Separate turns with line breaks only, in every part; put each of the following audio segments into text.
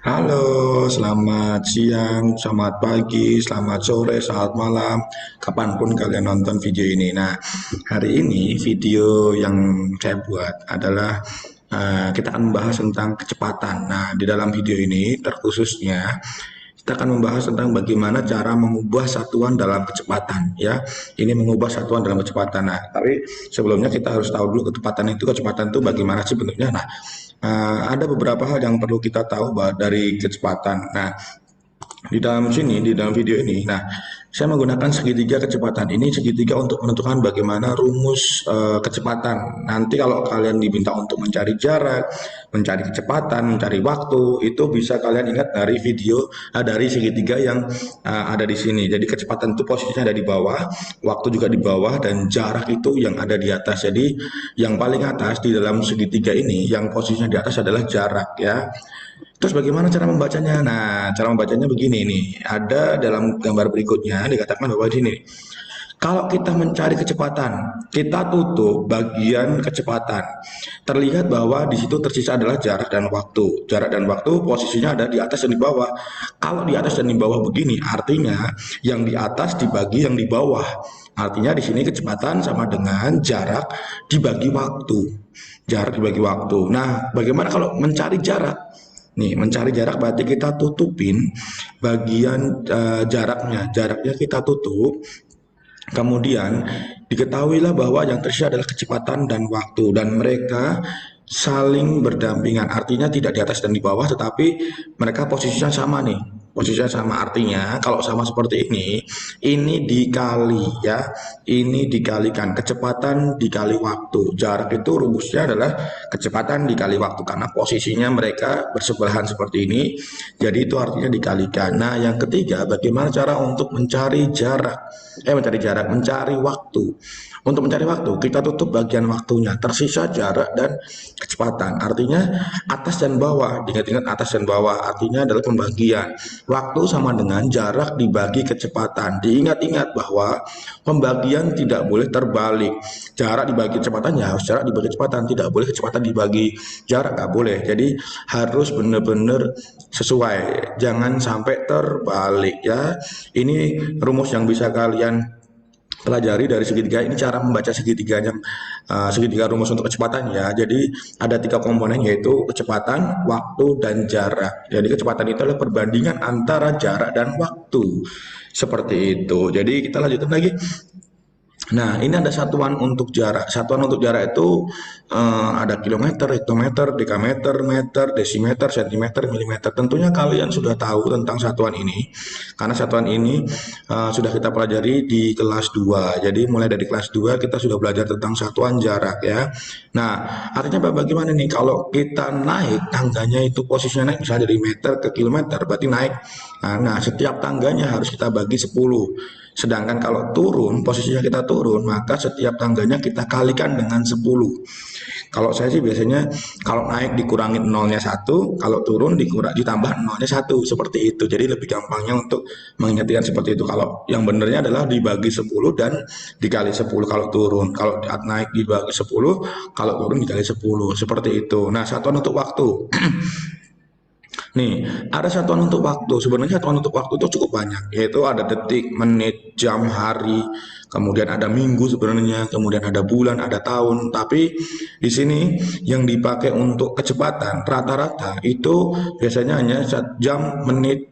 Halo, selamat siang, selamat pagi, selamat sore, selamat malam, kapanpun kalian nonton video ini. Nah, hari ini video yang saya buat adalah kita akan membahas tentang kecepatan. Nah, di dalam video ini terkhususnya kita akan membahas tentang bagaimana cara mengubah satuan dalam kecepatan ya. Ini mengubah satuan dalam kecepatan. Nah, tapi sebelumnya kita harus tahu dulu kecepatan itu bagaimana sih bentuknya. Nah, ada beberapa hal yang perlu kita tahu dari kecepatan. Nah, di dalam video ini, nah, saya menggunakan segitiga kecepatan. Ini segitiga untuk menentukan bagaimana rumus kecepatan. Nanti kalau kalian diminta untuk mencari jarak, mencari kecepatan, mencari waktu, itu bisa kalian ingat dari video dari segitiga yang ada di sini. Jadi kecepatan itu posisinya ada di bawah, waktu juga di bawah, dan jarak itu yang ada di atas. Jadi yang paling atas di dalam segitiga ini, yang posisinya di atas adalah jarak ya. Terus bagaimana cara membacanya? Nah, cara membacanya begini nih. Ada dalam gambar berikutnya dikatakan bahwa di sini. Kalau kita mencari kecepatan, kita tutup bagian kecepatan. Terlihat bahwa di situ tersisa adalah jarak dan waktu. Jarak dan waktu posisinya ada di atas dan di bawah. Kalau di atas dan di bawah begini, artinya yang di atas dibagi yang di bawah. Artinya di sini kecepatan sama dengan jarak dibagi waktu. Jarak dibagi waktu. Nah, bagaimana kalau mencari jarak? Nih, mencari jarak berarti kita tutupin bagian jaraknya. Jaraknya kita tutup. Kemudian diketahuilah bahwa yang tersisa adalah kecepatan dan waktu, dan mereka saling berdampingan. Artinya tidak di atas dan di bawah, tetapi mereka posisinya sama nih. Posisinya sama, artinya kalau sama seperti ini dikali ya, ini dikalikan kecepatan dikali waktu. Jarak itu rumusnya adalah kecepatan dikali waktu karena posisinya mereka bersebelahan seperti ini. Jadi itu artinya dikalikan. Nah, yang ketiga, bagaimana cara untuk mencari jarak? Mencari waktu. Untuk mencari waktu, kita tutup bagian waktunya, tersisa jarak dan kecepatan. Artinya atas dan bawah, diingat-ingat atas dan bawah, artinya adalah pembagian. Waktu sama dengan jarak dibagi kecepatan. Diingat-ingat bahwa pembagian tidak boleh terbalik. Jarak dibagi kecepatan ya harus jarak dibagi kecepatan, tidak boleh kecepatan dibagi jarak, nggak boleh. Jadi harus benar-benar sesuai, jangan sampai terbalik ya. Ini rumus yang bisa kalian pelajari dari segitiga. Ini cara membaca segitiganya, segitiga rumus untuk kecepatan ya. Jadi ada tiga komponen yaitu kecepatan, waktu, dan jarak. Jadi kecepatan itu adalah perbandingan antara jarak dan waktu. Seperti itu. Jadi kita lanjutkan lagi. Nah, ini ada satuan untuk jarak. Satuan untuk jarak itu ada kilometer, hektometer, dekameter, meter, desimeter, sentimeter, milimeter. Tentunya kalian sudah tahu tentang satuan ini, karena satuan ini sudah kita pelajari di kelas 2. Jadi mulai dari kelas 2 kita sudah belajar tentang satuan jarak ya. Nah, artinya bagaimana nih kalau kita naik tangganya itu posisinya naik misalnya dari meter ke kilometer, berarti naik. Nah, setiap tangganya harus kita bagi 10. Sedangkan kalau turun, posisinya kita turun, maka setiap tangganya kita kalikan dengan 10. Kalau saya sih biasanya kalau naik dikurangin nolnya 1, kalau turun ditambah nolnya 1, seperti itu. Jadi lebih gampangnya untuk mengingatkan seperti itu. Kalau yang benernya adalah dibagi 10 dan dikali 10 kalau turun. Kalau naik dibagi 10, kalau turun dikali 10, seperti itu. Nah, satuan untuk waktu. Nih, ada satuan untuk waktu. Sebenarnya satuan untuk waktu itu cukup banyak, yaitu ada detik, menit, jam, hari, kemudian ada minggu sebenarnya, kemudian ada bulan, ada tahun. Tapi di sini yang dipakai untuk kecepatan rata-rata itu biasanya hanya jam, menit,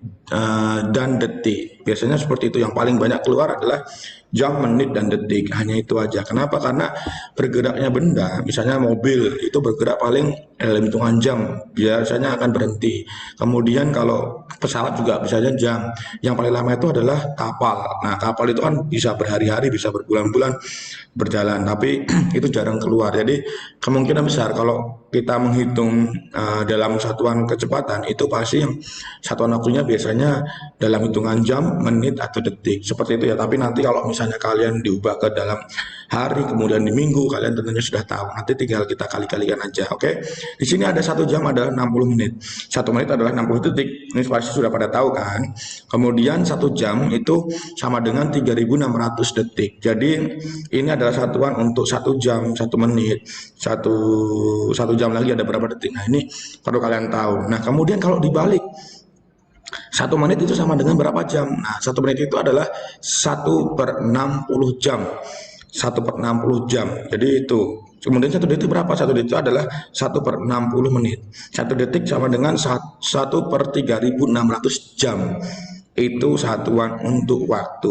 dan detik. Biasanya seperti itu. Yang paling banyak keluar adalah jam, menit, dan detik. Hanya itu aja. Kenapa? Karena bergeraknya benda, misalnya mobil itu bergerak paling dalam hitungan jam, biasanya akan berhenti. Kemudian kalau pesawat juga misalnya jam. Yang paling lama itu adalah kapal. Nah, kapal itu kan bisa berhari-hari, bisa berbulan-bulan berjalan, tapi itu jarang keluar. Jadi kemungkinan besar kalau kita menghitung dalam satuan kecepatan itu pasti yang satuan waktunya biasanya dalam hitungan jam, menit, atau detik. Seperti itu ya. Tapi nanti kalau misalnya kalian diubah ke dalam hari, kemudian di minggu, kalian tentunya sudah tahu. Nanti tinggal kita kali-kalikan aja, oke? Di sini ada 1 jam adalah 60 menit. 1 menit adalah 60 detik. Ini pasti sudah pada tahu kan? Kemudian 1 jam itu sama dengan 3.600 detik. Jadi ini adalah satuan untuk 1 jam, 1 menit, satu jam lagi ada berapa detik. Nah ini perlu kalian tahu. Nah kemudian kalau dibalik, 1 menit itu sama dengan berapa jam? Nah 1 menit itu adalah 1/60 jam. 1/60 jam. Jadi itu. Kemudian 1 detik berapa? 1 detik adalah 1/60 menit. 1 detik sama dengan 1/3600 jam. Itu satuan untuk waktu.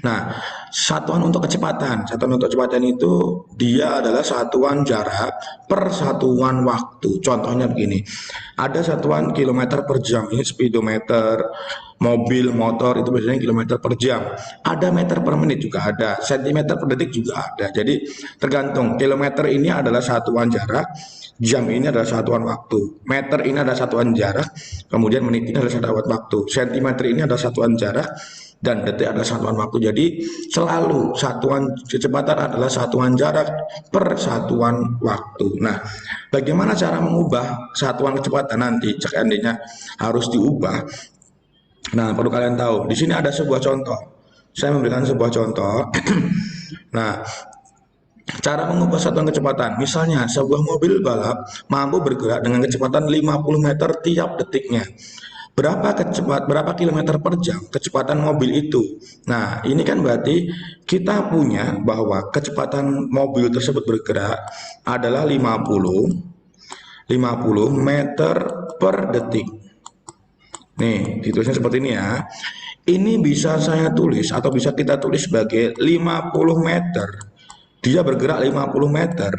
Nah, satuan untuk kecepatan. Satuan untuk kecepatan itu dia adalah satuan jarak per satuan waktu. Contohnya begini. Ada satuan kilometer per jam. Ini speedometer, mobil, motor itu biasanya kilometer per jam. Ada meter per menit juga ada. Sentimeter per detik juga ada. Jadi tergantung. Kilometer ini adalah satuan jarak. Jam ini adalah satuan waktu, meter ini adalah satuan jarak, kemudian menit ini adalah satuan waktu, sentimeter ini adalah satuan jarak, dan detik adalah satuan waktu. Jadi selalu satuan kecepatan adalah satuan jarak per satuan waktu. Nah, bagaimana cara mengubah satuan kecepatan nanti? Seandainya harus diubah. Nah, perlu kalian tahu. Di sini ada sebuah contoh. Saya memberikan sebuah contoh. Nah, cara mengubah satuan kecepatan, misalnya sebuah mobil balap mampu bergerak dengan kecepatan 50 meter tiap detiknya. Berapa kilometer per jam kecepatan mobil itu? Nah, ini kan berarti kita punya bahwa kecepatan mobil tersebut bergerak adalah 50 meter per detik. Nih, ditulisnya seperti ini ya. Ini bisa saya tulis atau bisa kita tulis sebagai 50 meter. Dia bergerak 50 meter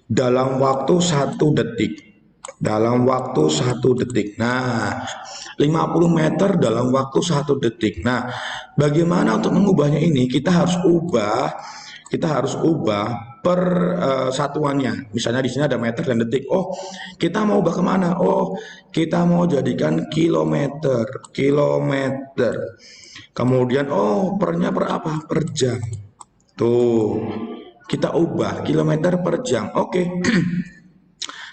dalam waktu 1 detik. Dalam waktu 1 detik. Nah, 50 meter dalam waktu 1 detik. Nah, bagaimana untuk mengubahnya ini? Kita harus ubah per satuannya. Misalnya di sini ada meter dan detik. Oh, kita mau ubah kemana? Oh, kita mau jadikan kilometer. Kemudian, oh, pernya per apa? Per jam. Tuh, kita ubah kilometer per jam. Oke.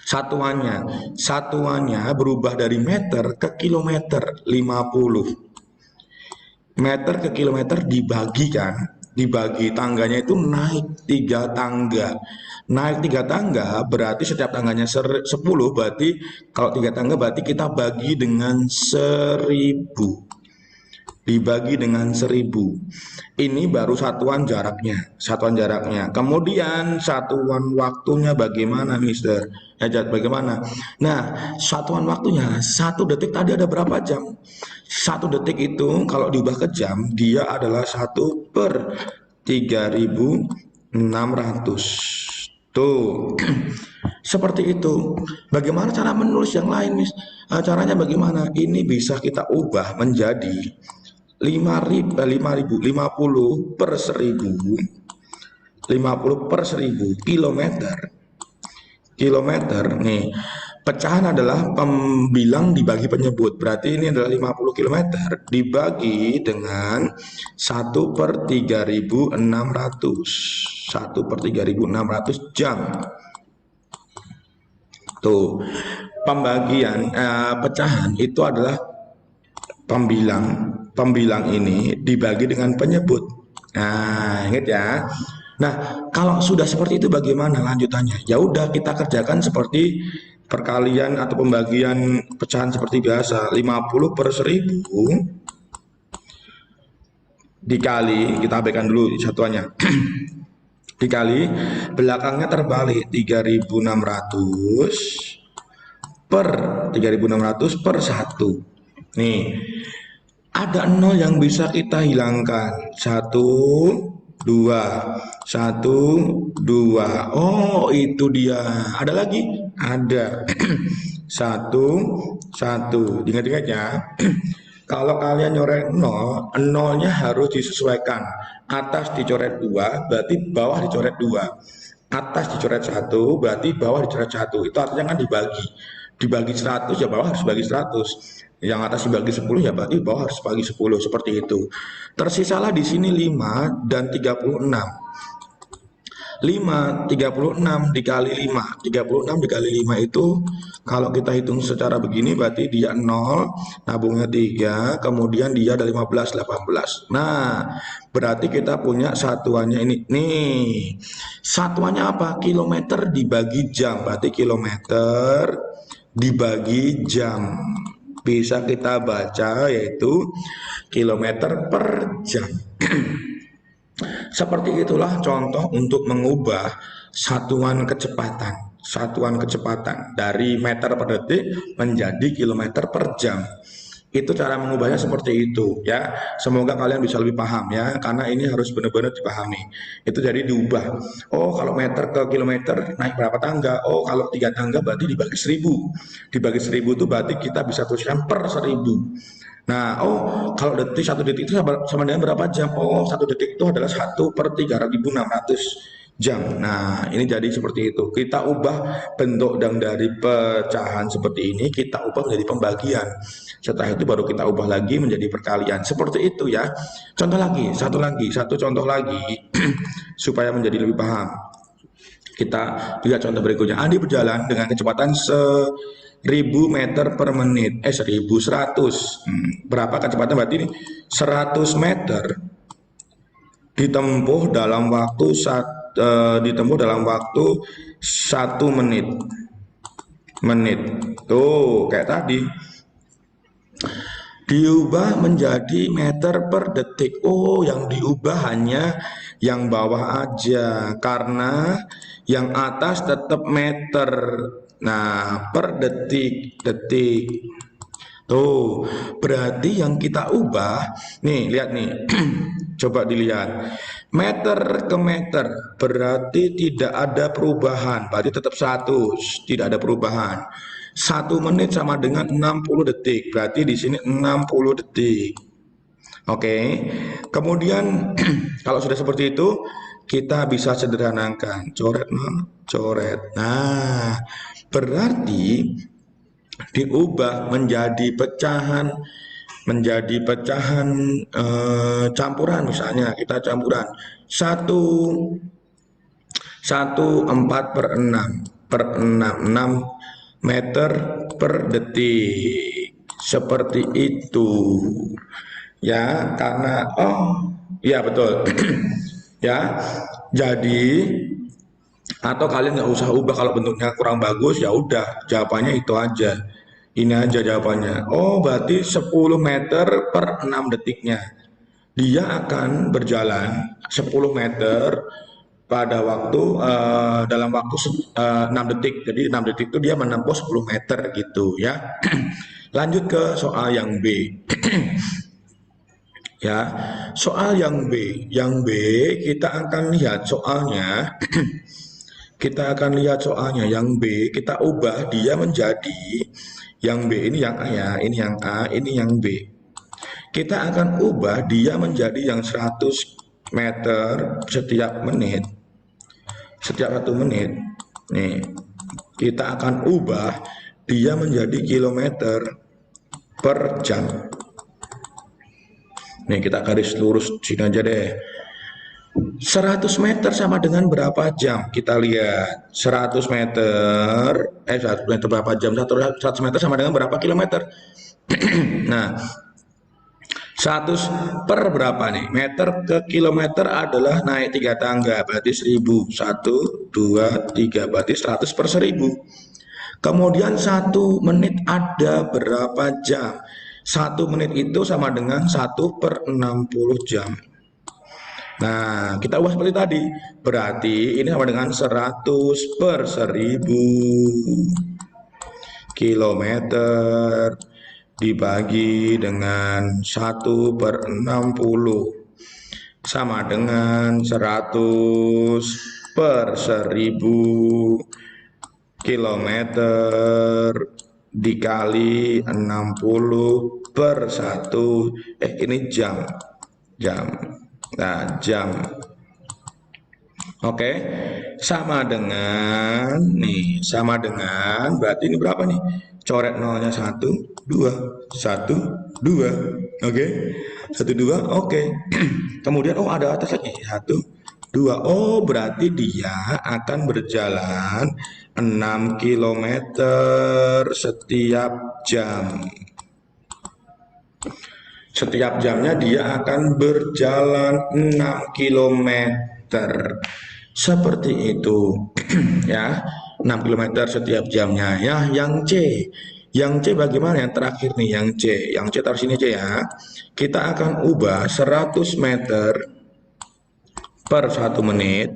Satuannya berubah dari meter ke kilometer. 50 meter ke kilometer dibagi tangganya itu naik 3 tangga. Naik 3 tangga berarti setiap tangganya 10, berarti kalau 3 tangga berarti kita bagi dengan 1000. Dibagi dengan 1000. Ini baru satuan jaraknya. Kemudian satuan waktunya bagaimana, Mister? Ya, bagaimana? Nah, satuan waktunya 1 detik tadi ada berapa jam? 1 detik itu kalau diubah ke jam, dia adalah 1/3600. Tuh, seperti itu. Bagaimana cara menulis yang lain, Miss? Caranya bagaimana? Ini bisa kita ubah menjadi 50 per 1000 kilometer. Nih, pecahan adalah pembilang dibagi penyebut. Berarti ini adalah 50 kilometer dibagi dengan 1/3600. 1/3600 jam. Tuh, pembagian pecahan itu adalah pembilang ini dibagi dengan penyebut. Nah, ingat ya. Nah, kalau sudah seperti itu bagaimana lanjutannya? Ya udah, kita kerjakan seperti perkalian atau pembagian pecahan seperti biasa. 50 per 1000 dikali, kita abaikan dulu satuannya. Dikali belakangnya terbalik 3600 per 1. Nih, ada 0 yang bisa kita hilangkan. 1, 2. Oh, itu dia. Ada lagi? Ada. 1. Ingat-ingat ya. Kalau kalian nyoret 0, 0-nya harus disesuaikan. Atas dicoret 2, berarti bawah dicoret 2. Atas dicoret 1, berarti bawah dicoret 1. Itu artinya kan dibagi. Dibagi 100, ya bawah harus bagi 100. Yang atas dibagi 10, ya berarti bawah harus bagi 10. Seperti itu. Tersisalah di sini 5 dan 36. 5, 36 dikali 5. 36 dikali 5 itu kalau kita hitung secara begini berarti dia 0, nabungnya 3, kemudian dia ada 15, 18. Nah, berarti kita punya satuannya ini. Nih, satuannya apa? Kilometer dibagi jam. Berarti kilometer dibagi jam. Bisa kita baca yaitu kilometer per jam. Seperti itulah contoh untuk mengubah satuan kecepatan. Satuan kecepatan dari meter per detik menjadi kilometer per jam. Itu cara mengubahnya seperti itu ya. Semoga kalian bisa lebih paham ya, karena ini harus benar-benar dipahami. Itu jadi diubah. Oh, kalau meter ke kilometer naik berapa tangga? Oh, kalau 3 tangga berarti dibagi 1000. Dibagi 1000 itu berarti kita bisa tuliskan per 1000. Nah, oh, kalau detik, 1 detik itu sama dengan berapa jam? Oh, 1 detik itu adalah 1/3600 jam. Nah, ini jadi seperti itu. Kita ubah bentuk dari pecahan seperti ini, kita ubah menjadi pembagian. Setelah itu baru kita ubah lagi menjadi perkalian. Seperti itu ya. Contoh lagi, satu contoh lagi supaya menjadi lebih paham. Kita lihat contoh berikutnya. Andi berjalan dengan kecepatan 1000 meter per menit. 1100. Berapa kecepatan berarti ini? 100 meter ditempuh dalam waktu 1 menit. Tuh, kayak tadi. Diubah menjadi meter per detik. Oh, yang diubah hanya yang bawah aja, karena yang atas tetap meter. Nah, per detik. Tuh, berarti yang kita ubah, nih, lihat nih. Coba dilihat. Meter ke meter, berarti tidak ada perubahan. Berarti tetap 100, tidak ada perubahan. 1 menit sama dengan 60 detik. Berarti di sini 60 detik. Oke. Kemudian kalau sudah seperti itu, kita bisa sederhanakan. Coret. Nah, berarti diubah menjadi pecahan campuran. Misalnya kita campuran 1/4/6 meter per detik, seperti itu ya. Karena ya betul ya. Jadi atau kalian nggak usah ubah kalau bentuknya kurang bagus, ya udah jawabannya itu aja. Ini aja jawabannya. Oh, berarti 10 meter per 6 detiknya. Dia akan berjalan 10 meter pada waktu dalam waktu 6 detik. Jadi 6 detik itu dia menempuh 10 meter gitu ya. Lanjut ke soal yang B. Ya, soal yang B. Yang B kita akan lihat soalnya. Kita akan lihat soalnya yang B, kita ubah dia menjadi yang B ini yang A ya, ini yang A, ini yang B. Kita akan ubah dia menjadi yang 100 meter setiap menit. Setiap 1 menit. Nih, kita akan ubah dia menjadi kilometer per jam. Nih, kita garis lurus sini aja deh. 100 meter sama dengan berapa jam? Kita lihat 100 meter 100 meter berapa jam? 100 meter sama dengan berapa kilometer? Nah, 100 per berapa nih? Meter ke kilometer adalah naik 3 tangga, berarti 1000. 1, 2, 3, berarti 100 per 1000. Kemudian 1 menit ada berapa jam? 1 menit itu sama dengan 1/60 jam. Nah, kita ubah seperti tadi. Berarti ini sama dengan 100 per 1000 kilometer dibagi dengan 1/60 sama dengan 100 per 1000 kilometer dikali 60 per 1. Ini jam. Nah, jam. Oke, sama dengan berarti ini berapa nih? Coret nolnya 1, 2, 1, 2. Oke. 1, 2. Oke. Kemudian ada atas lagi 1, 2. Oh, berarti dia akan berjalan 6 kilometer setiap jam. Setiap jamnya dia akan berjalan 6 kilometer. Seperti itu. Ya, 6 kilometer setiap jamnya. Ya, yang C. Yang C bagaimana? Yang terakhir nih, yang C. Yang C taruh sini aja ya. Kita akan ubah 100 meter per 1 menit.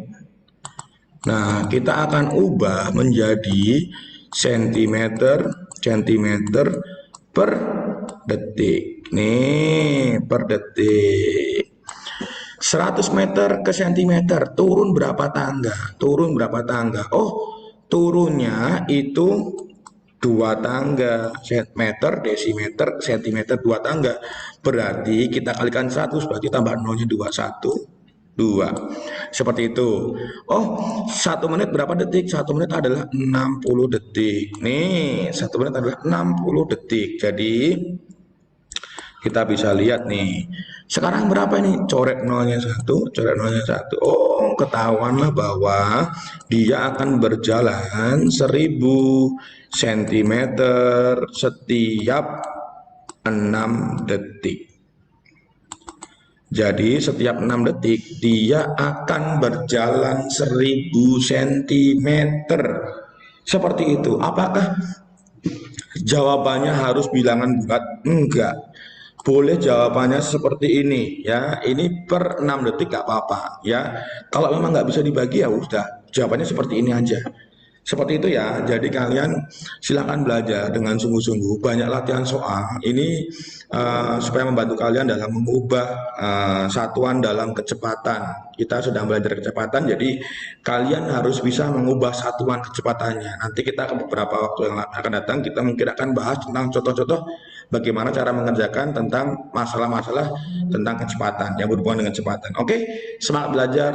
Nah, kita akan ubah menjadi sentimeter per detik. Nih, per detik. 100 meter ke sentimeter, turun berapa tangga? Turun berapa tangga? Oh, turunnya itu 2 tangga, meter, desimeter, sentimeter, 2 tangga. Berarti kita kalikan 100, berarti tambah nolnya 2, 1, 2. Seperti itu. Oh, 1 menit berapa detik? 1 menit adalah 60 detik. Nih, 1 menit adalah 60 detik. Jadi, kita bisa lihat nih. Sekarang berapa ini? Coret nolnya 1, coret nolnya 1. Oh, ketahuanlah bahwa dia akan berjalan 1000 cm setiap 6 detik. Jadi setiap 6 detik dia akan berjalan 1000 cm. Seperti itu. Apakah jawabannya harus bilangan bulat? Enggak. Boleh jawabannya seperti ini ya. Ini per 6 detik gak apa-apa ya. Kalau memang nggak bisa dibagi ya udah. Jawabannya seperti ini aja. Seperti itu ya. Jadi kalian silahkan belajar dengan sungguh-sungguh. Banyak latihan soal. Ini supaya membantu kalian dalam mengubah satuan dalam kecepatan. Kita sedang belajar kecepatan, jadi kalian harus bisa mengubah satuan kecepatannya. Nanti kita beberapa waktu yang akan datang, kita mungkin akan bahas tentang contoh-contoh bagaimana cara mengerjakan tentang masalah-masalah tentang kecepatan yang berhubungan dengan kecepatan. Oke, semangat belajar.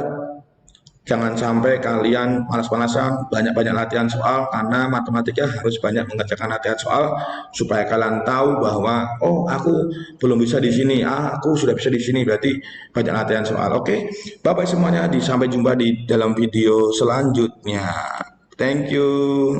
Jangan sampai kalian malas-malasan, banyak-banyak latihan soal, karena matematika harus banyak mengerjakan latihan soal supaya kalian tahu bahwa oh aku belum bisa di sini, aku sudah bisa di sini, berarti banyak latihan soal. Oke, Bapak semuanya, sampai jumpa di dalam video selanjutnya. Thank you.